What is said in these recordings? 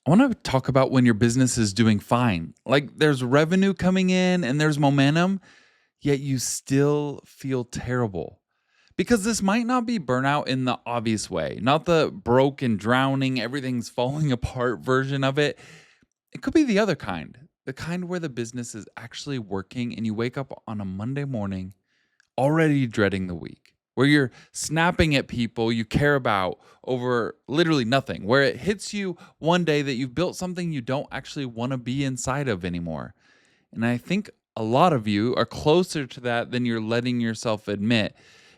I want to talk about when your business is doing fine. Like there's revenue coming in and there's momentum, yet you still feel terrible. Because this might not be burnout in the obvious way, not the broken, drowning, everything's falling apart version of it. It could be the other kind, the kind where the business is actually working and you wake up on a Monday morning already dreading the week, where you're snapping at people you care about over literally nothing, where it hits you one day that you've built something you don't actually want to be inside of anymore. And I think a lot of you are closer to that than you're letting yourself admit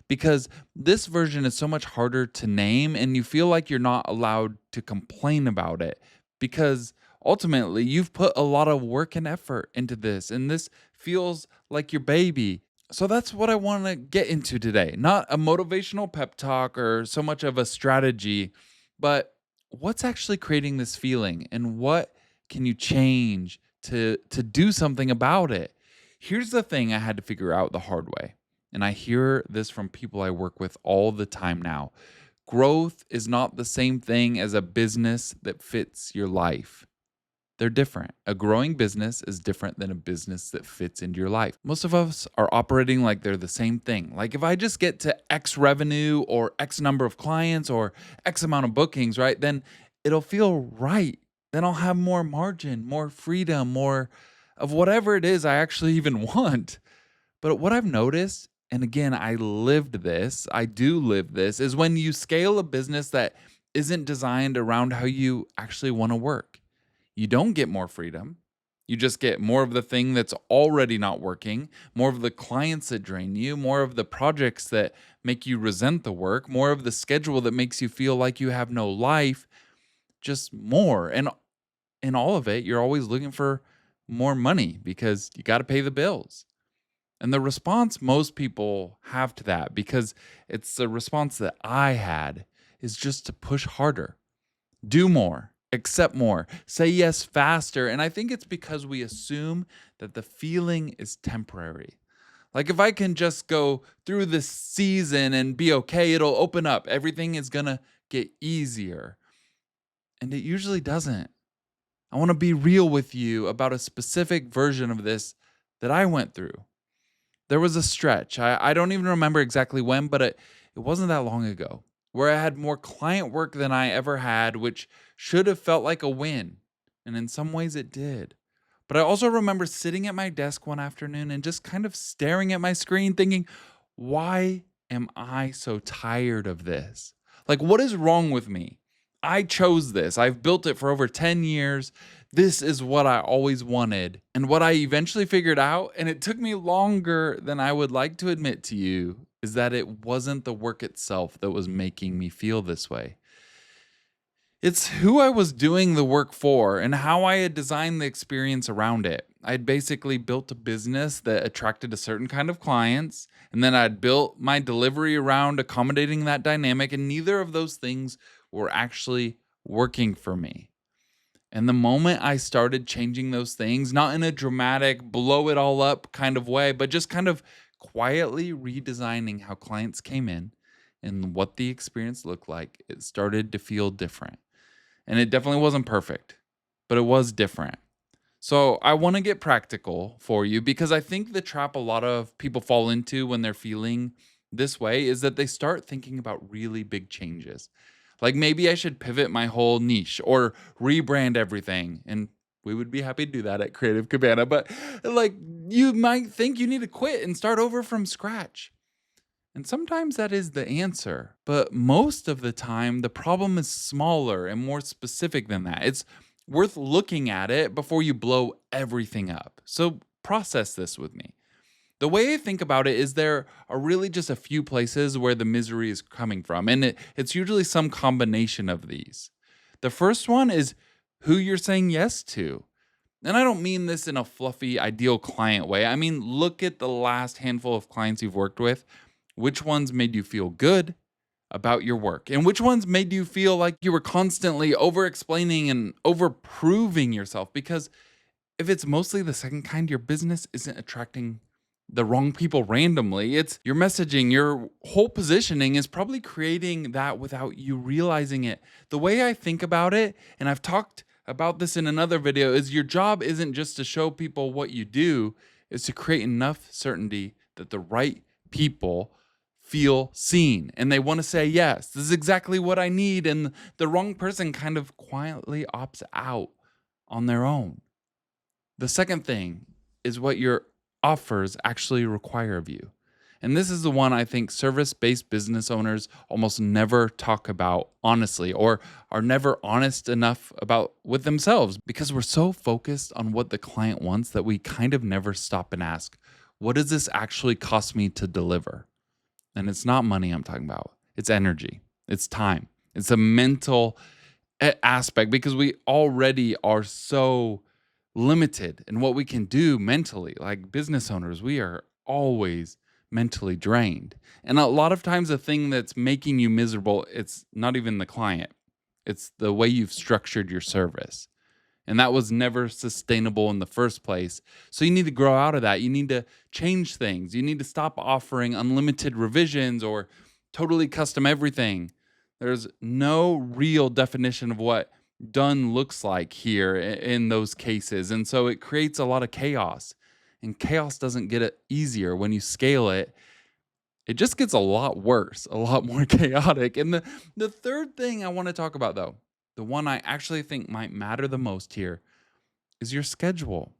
because this version is so much harder to name and you feel like you're not allowed to complain about it because ultimately you've put a lot of work and effort into this and this feels like your baby. So that's what I want to get into today. Not a motivational pep talk or so much of a strategy, but what's actually creating this feeling and what can you change to do something about it? Here's the thing I had to figure out the hard way. And I hear this from people I work with all the time now. Growth is not the same thing as a business that fits your life. They're different. A growing business is different than a business that fits into your life. Most of us are operating like they're the same thing. Like if I just get to X revenue or X number of clients or X amount of bookings, right? Then it'll feel right. Then I'll have more margin, more freedom, more of whatever it is I actually even want. But what I've noticed, and again, I do live this, is when you scale a business that isn't designed around how you actually want to work. You don't get more freedom. You just get more of the thing that's already not working, more of the clients that drain you, more of the projects that make you resent the work, more of the schedule that makes you feel like you have no life, just more. And in all of it, you're always looking for more money because you got to pay the bills. And the response most people have to that, because it's the response that I had, is just to push harder, do more, accept more, say yes faster. And I think it's because we assume that the feeling is temporary. Like if I can just go through this season and be okay, it'll open up. Everything is going to get easier. And it usually doesn't. I want to be real with you about a specific version of this that I went through. There was a stretch. I don't even remember exactly when, but it wasn't that long ago, where I had more client work than I ever had, which should have felt like a win. And in some ways it did. But I also remember sitting at my desk one afternoon and just kind of staring at my screen thinking, why am I so tired of this? Like, what is wrong with me? I chose this. I've built it for over 10 years. This is what I always wanted. And what I eventually figured out, and it took me longer than I would like to admit to you, is that it wasn't the work itself that was making me feel this way. It's who I was doing the work for and how I had designed the experience around it. I'd basically built a business that attracted a certain kind of clients, and then I'd built my delivery around accommodating that dynamic, and neither of those things were actually working for me. And the moment I started changing those things, not in a dramatic, blow it all up kind of way, but just kind of quietly redesigning how clients came in and what the experience looked like, it started to feel different. And it definitely wasn't perfect, but it was different. So I want to get practical for you because I think the trap a lot of people fall into when they're feeling this way is that they start thinking about really big changes. Like maybe I should pivot my whole niche or rebrand everything. And we would be happy to do that at Creative Cabana. But like you might think you need to quit and start over from scratch. And sometimes that is the answer. But most of the time, the problem is smaller and more specific than that. It's worth looking at it before you blow everything up. So process this with me. The way I think about it is there are really just a few places where the misery is coming from, and it's usually some combination of these. The first one is who you're saying yes to. And I don't mean this in a fluffy, ideal client way. I mean, look at the last handful of clients you've worked with. Which ones made you feel good about your work? And which ones made you feel like you were constantly over explaining and over proving yourself? Because if it's mostly the second kind, your business isn't attracting the wrong people randomly. It's your messaging, your whole positioning is probably creating that without you realizing it. The way I think about it, and I've talked about this in another video is your job isn't just to show people what you do, it's to create enough certainty that the right people feel seen and they want to say, yes, this is exactly what I need. And the wrong person kind of quietly opts out on their own. The second thing is what your offers actually require of you. And this is the one I think service based business owners almost never talk about honestly, or are never honest enough about with themselves, because we're so focused on what the client wants that we kind of never stop and ask, what does this actually cost me to deliver? And it's not money I'm talking about, it's energy, it's time, it's a mental aspect, because we already are so limited in what we can do mentally. Like business owners, we are always mentally drained. And a lot of times the thing that's making you miserable, it's not even the client. It's the way you've structured your service. And that was never sustainable in the first place. So you need to grow out of that. You need to change things. You need to stop offering unlimited revisions or totally custom everything. There's no real definition of what done looks like here in those cases. And so it creates a lot of chaos. And chaos doesn't get it easier when you scale it. It just gets a lot worse, a lot more chaotic. And the third thing I want to talk about, though, the one I actually think might matter the most here, is your schedule.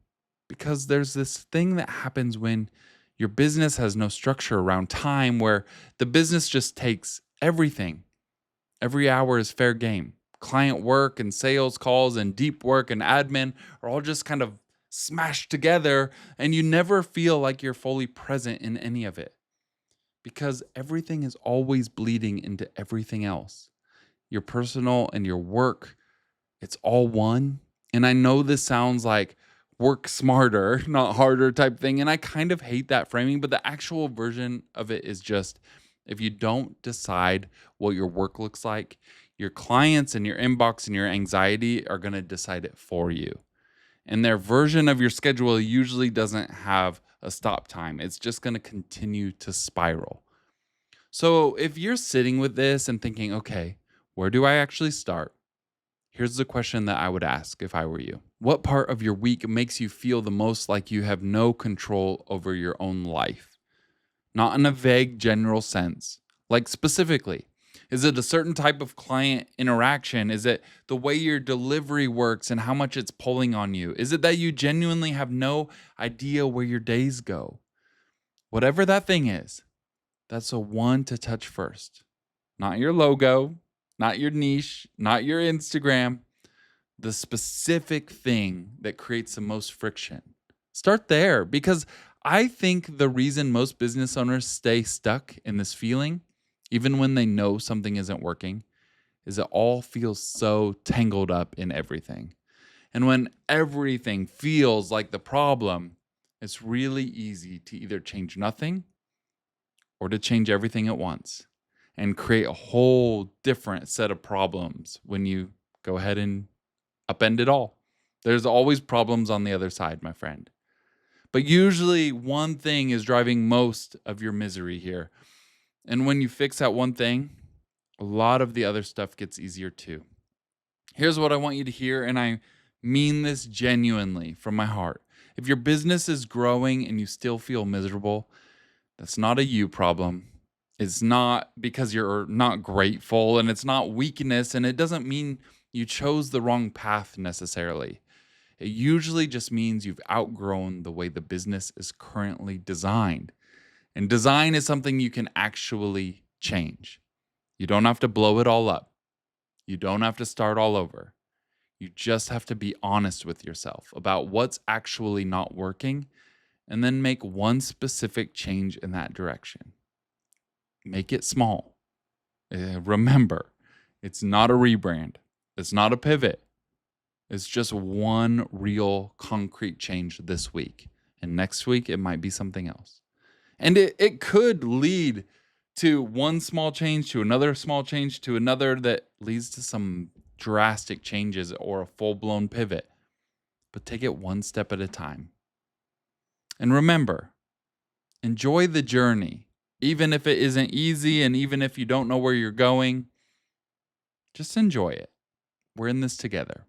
Because there's this thing that happens when your business has no structure around time, where the business just takes everything. Every hour is fair game. Client work and sales calls and deep work and admin are all just kind of smashed together, and you never feel like you're fully present in any of it, because everything is always bleeding into everything else. Your personal and your work, it's all one. And I know this sounds like work smarter, not harder type thing. And I kind of hate that framing, but the actual version of it is just, if you don't decide what your work looks like, your clients and your inbox and your anxiety are going to decide it for you. And their version of your schedule usually doesn't have a stop time. It's just going to continue to spiral. So if you're sitting with this and thinking, okay, where do I actually start? Here's the question that I would ask if I were you. What part of your week makes you feel the most like you have no control over your own life? Not in a vague general sense. Like specifically, is it a certain type of client interaction? Is it the way your delivery works and how much it's pulling on you? Is it that you genuinely have no idea where your days go? Whatever that thing is, that's a one to touch first. Not your logo, not your niche, not your Instagram, the specific thing that creates the most friction. Start there, because I think the reason most business owners stay stuck in this feeling, even when they know something isn't working, is it all feels so tangled up in everything. And when everything feels like the problem, it's really easy to either change nothing or to change everything at once and create a whole different set of problems when you go ahead and upend it all. There's always problems on the other side, my friend. But usually one thing is driving most of your misery here. And when you fix that one thing, a lot of the other stuff gets easier too. Here's what I want you to hear, and I mean this genuinely from my heart. If your business is growing and you still feel miserable, that's not a you problem. It's not because you're not grateful, and it's not weakness, and it doesn't mean you chose the wrong path necessarily. It usually just means you've outgrown the way the business is currently designed. And design is something you can actually change. You don't have to blow it all up. You don't have to start all over. You just have to be honest with yourself about what's actually not working, and then make one specific change in that direction. Make it small. Remember, it's not a rebrand. It's not a pivot. It's just one real concrete change this week. And next week, it might be something else. And it could lead to one small change, to another small change, to another that leads to some drastic changes or a full-blown pivot. But take it one step at a time. And remember, enjoy the journey. Even if it isn't easy, and even if you don't know where you're going, just enjoy it. We're in this together.